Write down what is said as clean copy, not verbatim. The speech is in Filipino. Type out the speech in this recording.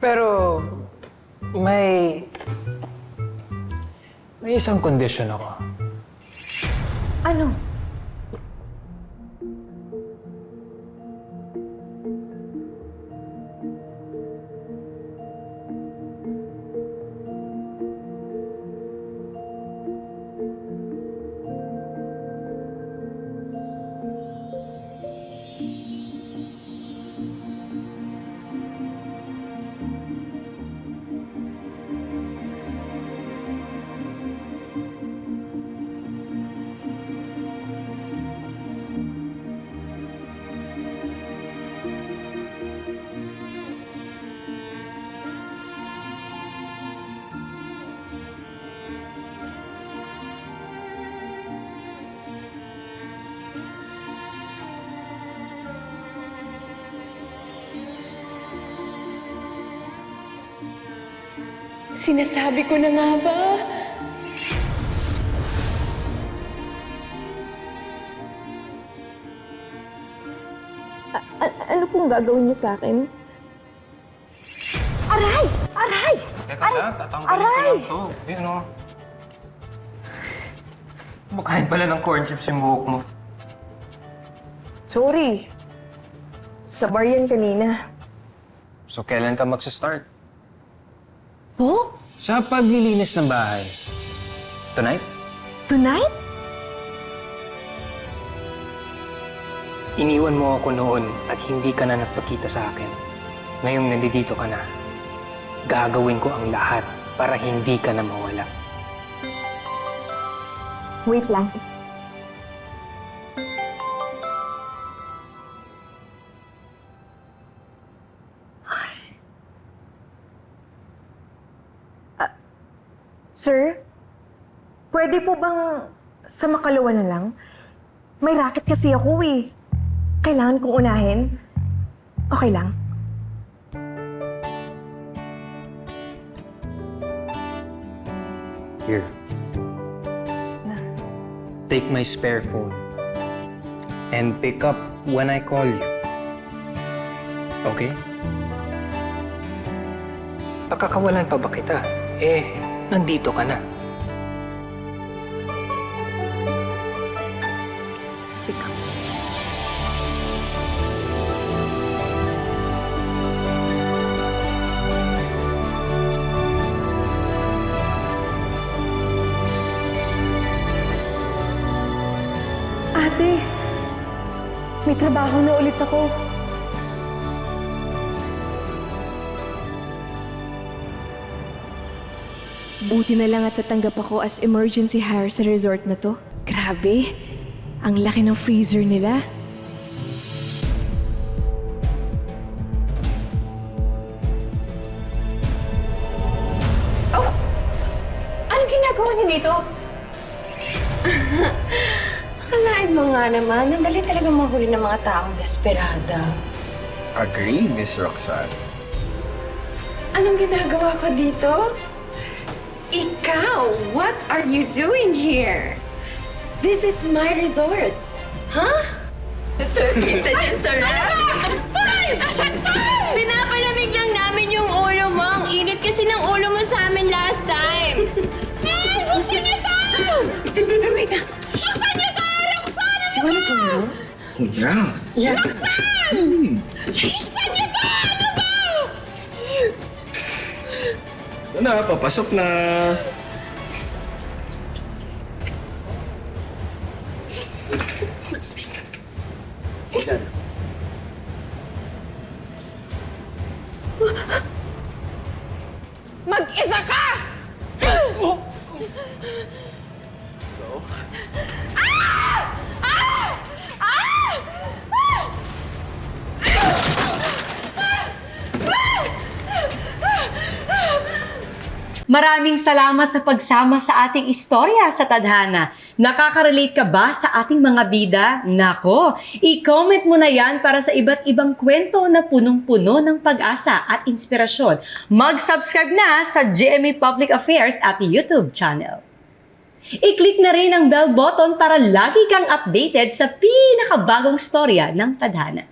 Pero may isang kondisyon ako. Ano? Sinasabi ko na nga ba? Ano pong gagawin niyo sa akin? Aray! Aray! Teka lang, tatanggalin ko lang to. Ayun o. Kumakain pala ng corn chips yung buhok mo. Sorry. Sa bar yan kanina. So, kailan ka magsa-start? Po? Sa paglilinis ng bahay. Tonight? Tonight? Iniwan mo ako noon at hindi ka na nagpakita sa akin. Ngayong nandito ka na, gagawin ko ang lahat para hindi ka na mawala. Wait lang. Sir, pwede po bang sa makalawa na lang? May racket kasi ako eh. Kailangan kong unahin. Okay lang? Here. Take my spare phone and pick up when I call you. Okay? Pakakawalan pa ba kita? Nandito ka na. Ate, may trabaho na ulit ako. Buti na lang at tatanggap ako as emergency hire sa resort na to. Grabe, ang laki ng freezer nila. Oh! Anong ginagawa niyo dito? Akalain mo nga naman, nandali talaga mahuli ng mga taong desperada. Agree, Miss Roxanne. Anong ginagawa ko dito? Ikaw, what are you doing here? This is my resort. Huh? Kita dyan sa rap. Pinapalamig lang namin yung ulo mo. Ang init kasi ng ulo mo sa amin last time. Buksan niyo to! Wait na. Buksan niyo to! Roxanne! Ano ba? Yeah. Roxanne! Buksan niyo to! Ano ba? Ito na, papasok na. Mag-isa ka! Maraming salamat sa pagsama sa ating istorya sa Tadhana. Nakaka-relate ka ba sa ating mga bida? Nako, i-comment mo na yan para sa iba't ibang kwento na punong-puno ng pag-asa at inspirasyon. Mag-subscribe na sa GMA Public Affairs at YouTube channel. I-click na rin ang bell button para lagi kang updated sa pinakabagong storya ng Tadhana.